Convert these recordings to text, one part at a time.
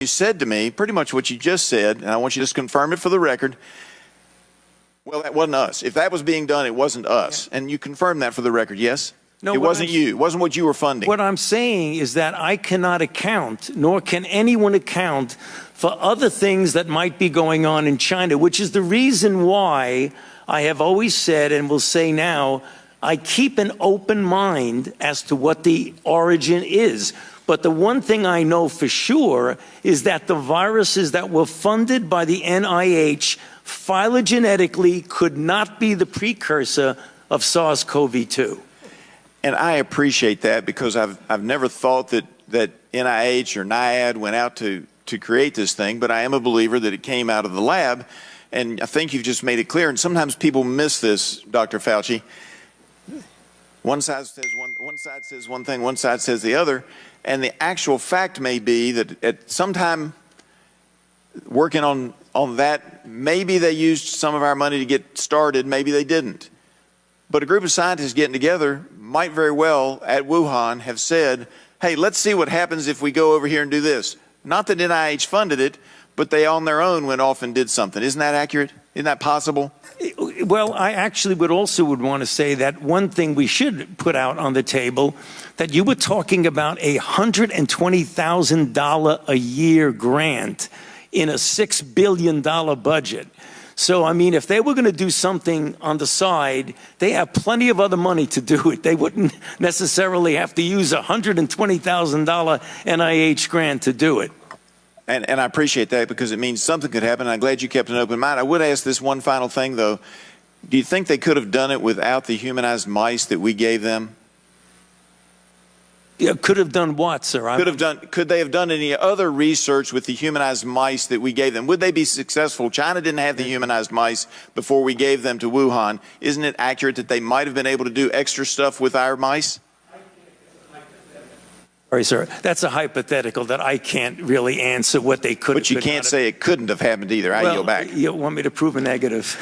You said to me pretty much what you just said, and I want you to just confirm it for the record. Well, that wasn't us. If that was being done, it wasn't us. Yeah. And you confirmed that for the record, yes? No, it wasn't you. It wasn't what you were funding. What I'm saying is that I cannot account, nor can anyone account, for other things that might be going on in China, which is the reason why I have always said and will say now, I keep an open mind as to what the origin is. But the one thing I know for sure is that the viruses that were funded by the NIH phylogenetically could not be the precursor of SARS-CoV-2. And I appreciate that, because I've never thought that NIH or NIAID went out to create this thing, but I am a believer that it came out of the lab. And I think you've just made it clear, and sometimes people miss this, Dr. Fauci. One side says one thing, one side says the other, and the actual fact may be that at some time working on that, maybe they used some of our money to get started, maybe they didn't. But a group of scientists getting together might very well at Wuhan have said, hey, let's see what happens if we go over here and do this. Not that NIH funded it, but they on their own went off and did something. Isn't that accurate? Isn't that possible? Well, I actually would want to say that one thing we should put out on the table, that you were talking about a $120,000 a year grant in a $6 billion budget. So, I mean, if they were going to do something on the side, they have plenty of other money to do it. They wouldn't necessarily have to use a $120,000 NIH grant to do it. And I appreciate that, because it means something could happen. I'm glad you kept an open mind. I would ask this one final thing, though. Do you think they could have done it without the humanized mice that we gave them? Yeah, could have done what, sir? Could they have done any other research with the humanized mice that we gave them? Would they be successful? China didn't have the humanized mice before we gave them to Wuhan. Isn't it accurate that they might have been able to do extra stuff with our mice? Sorry, sir. That's a hypothetical that I can't really answer what they could have. But you can't say it couldn't have happened either. I yield back. You want me to prove a negative?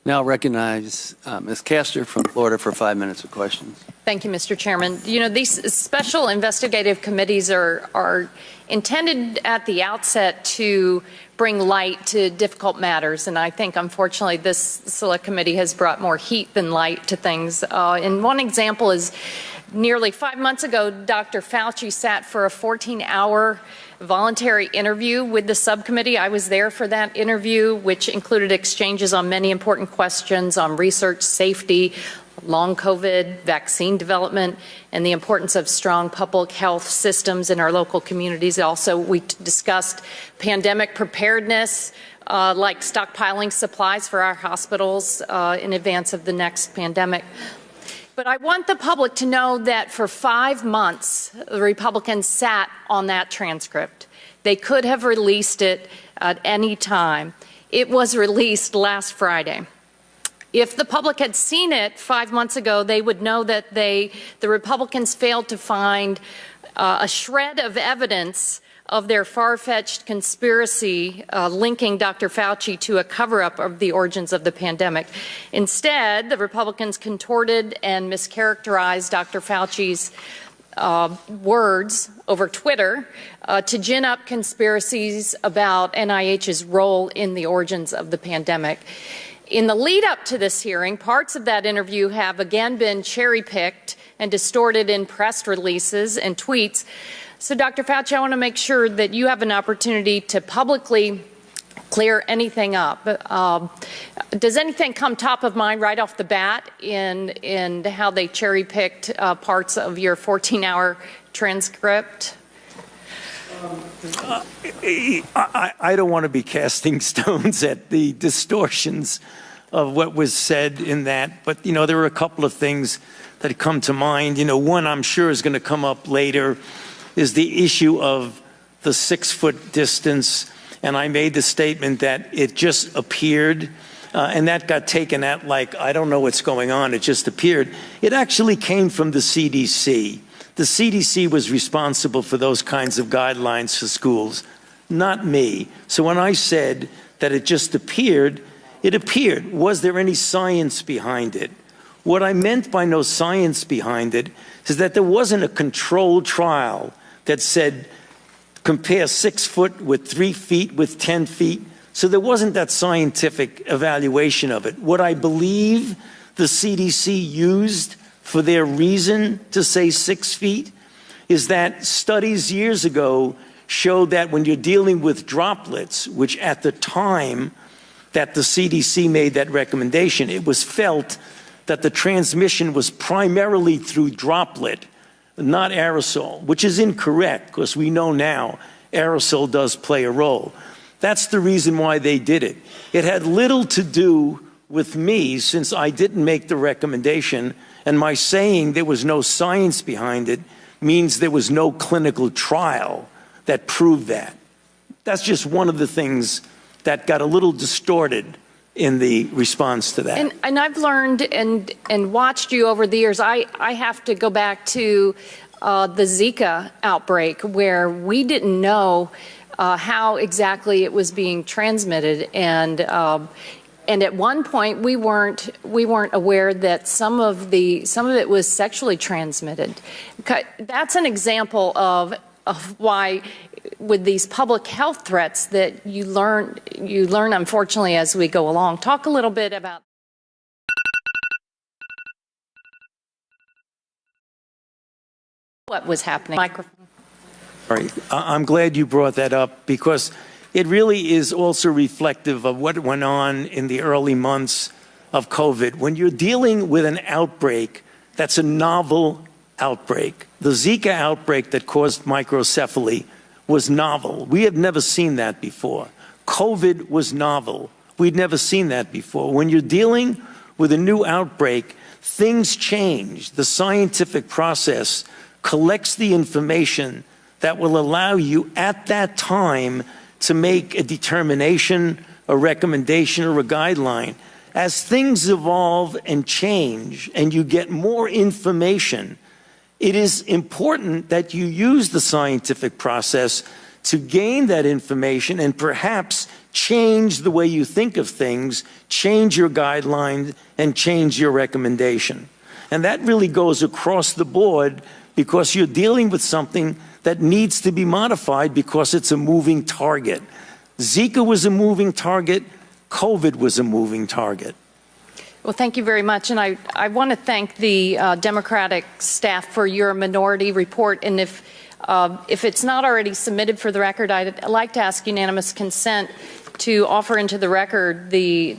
Now recognize Ms. Castor from Florida for 5 minutes of questions. Thank you, Mr. Chairman. You know, these special investigative committees are intended at the outset to bring light to difficult matters, and I think, unfortunately, this select committee has brought more heat than light to things. And one example is nearly 5 months ago, Dr. Fauci sat for a 14-hour voluntary interview with the subcommittee. I was there for that interview, which included exchanges on many important questions on research, safety, long COVID, vaccine development, and the importance of strong public health systems in our local communities. Also, we discussed pandemic preparedness, like stockpiling supplies for our hospitals in advance of the next pandemic. But I want the public to know that for 5 months, the Republicans sat on that transcript. They could have released it at any time. It was released last Friday. If the public had seen it 5 months ago, they would know that the Republicans failed to find a shred of evidence of their far-fetched conspiracy linking Dr. Fauci to a cover-up of the origins of the pandemic. Instead, the Republicans contorted and mischaracterized Dr. Fauci's words over Twitter to gin up conspiracies about NIH's role in the origins of the pandemic. In the lead up to this hearing, parts of that interview have again been cherry-picked and distorted in press releases and tweets. So, Dr. Fauci, I want to make sure that you have an opportunity to publicly clear anything up. Does anything come top of mind right off the bat in how they cherry-picked parts of your 14-hour transcript? I don't want to be casting stones at the distortions of what was said in that, but, you know, there are a couple of things that come to mind. You know, one I'm sure is going to come up later is the issue of the 6-foot distance. And I made the statement that it just appeared, and that got taken at like, I don't know what's going on, it just appeared. It actually came from the CDC. The CDC was responsible for those kinds of guidelines for schools, not me. So when I said that it just appeared, it appeared. Was there any science behind it? What I meant by no science behind it is that there wasn't a controlled trial that said compare 6 foot with 3 feet with 10 feet. So there wasn't that scientific evaluation of it. What I believe the CDC used for their reason to say 6 feet is that studies years ago showed that when you're dealing with droplets, which at the time that the CDC made that recommendation, it was felt that the transmission was primarily through droplet, not aerosol, which is incorrect because we know now aerosol does play a role. That's the reason why they did it. It had little to do with me since I didn't make the recommendation, and my saying there was no science behind it means there was no clinical trial that proved that. That's just one of the things that got a little distorted in the response to that. And I've learned and watched you over the years. I have to go back to the Zika outbreak where we didn't know how exactly it was being transmitted, and at one point we weren't aware that some of it was sexually transmitted. That's an example of why, with these public health threats, that you learn unfortunately as we go along. Talk a little bit about what was happening. Microphone. All right. I'm glad you brought that up because it really is also reflective of what went on in the early months of COVID. When you're dealing with an outbreak that's a novel outbreak, the Zika outbreak that caused microcephaly was novel. We have never seen that before. COVID was novel. We'd never seen that before. When you're dealing with a new outbreak, things change. The scientific process collects the information that will allow you at that time to make a determination, a recommendation, or a guideline. As things evolve and change and you get more information, it is important that you use the scientific process to gain that information and perhaps change the way you think of things, change your guidelines, and change your recommendation. And that really goes across the board because you're dealing with something that needs to be modified because it's a moving target. Zika was a moving target. COVID was a moving target. Well, thank you very much. And I want to thank the Democratic staff for your minority report. And if it's not already submitted for the record, I'd like to ask unanimous consent to offer into the record the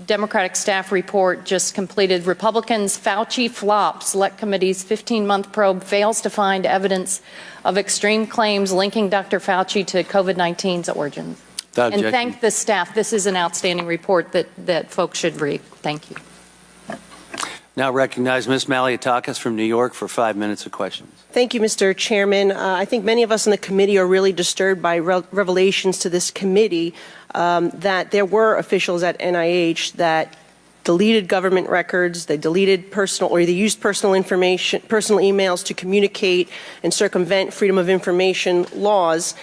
Democratic staff report just completed. Republicans, Faucie flop. Select Committee's 15-month probe fails to find evidence of extreme claims linking Dr. Fauci to COVID-19's origins. And thank the staff. This is an outstanding report that folks should read. Thank you. Now recognize Ms. Maliotakis from New York for 5 minutes of questions. Thank you, Mr. Chairman. I think many of us in the committee are really disturbed by revelations to this committee that there were officials at NIH that deleted government records, they deleted personal, or they used personal information, personal emails to communicate and circumvent freedom of information laws.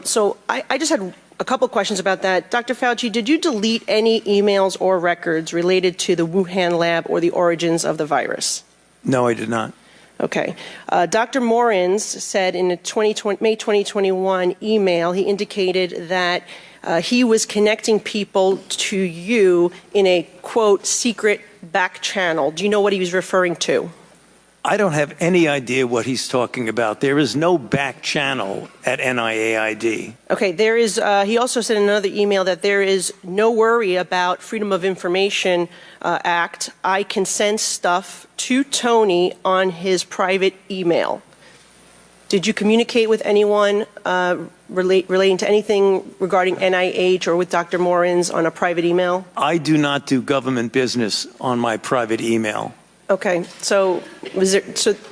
So I just had a couple questions about that. Dr. Fauci, did you delete any emails or records related to the Wuhan lab or the origins of the virus? No, I did not. Okay. Dr. Morins said in a May 2021 email, he indicated that he was connecting people to you in a, quote, secret back channel. Do you know what he was referring to? I don't have any idea what he's talking about. There is no back channel at NIAID. Okay, there is, he also said in another email that there is no worry about Freedom of Information Act. I can send stuff to Tony on his private email. Did you communicate with anyone relating to anything regarding NIH or with Dr. Morins on a private email? I do not do government business on my private email. Okay, so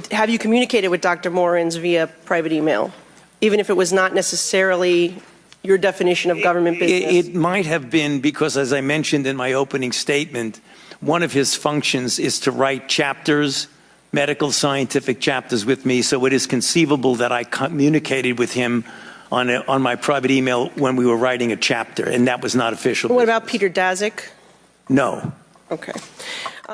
have you communicated with Dr. Morins via private email, even if it was not necessarily your definition of government business? It might have been because, as I mentioned in my opening statement, one of his functions is to write chapters, medical scientific chapters with me, so it is conceivable that I communicated with him on my private email when we were writing a chapter, and that was not official. What about Peter Daszak? No. Okay.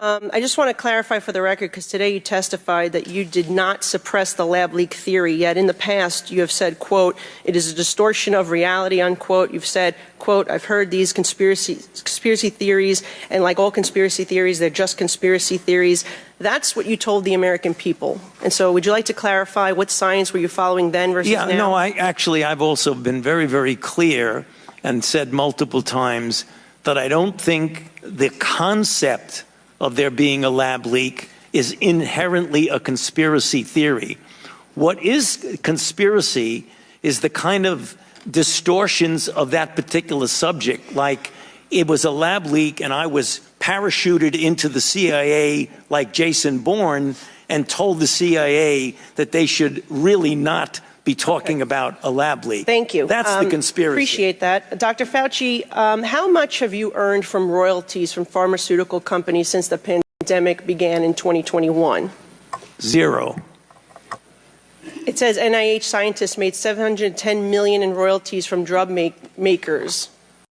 I just want to clarify for the record, because today you testified that you did not suppress the lab leak theory, yet in the past you have said, quote, it is a distortion of reality, unquote. You've said, quote, I've heard these conspiracy theories, and like all conspiracy theories, they're just conspiracy theories. That's what you told the American people. And so would you like to clarify what science were you following then versus now? Yeah, no, I've also been very, very clear and said multiple times that I don't think the concept of there being a lab leak is inherently a conspiracy theory. What is conspiracy is the kind of distortions of that particular subject, like it was a lab leak and I was parachuted into the CIA like Jason Bourne and told the CIA that they should really not be talking about a lab leak. Thank you. That's the conspiracy. Appreciate that. Dr. Fauci, how much have you earned from royalties from pharmaceutical companies since the pandemic began in 2021? Zero. It says NIH scientists made $710 million in royalties from drug makers.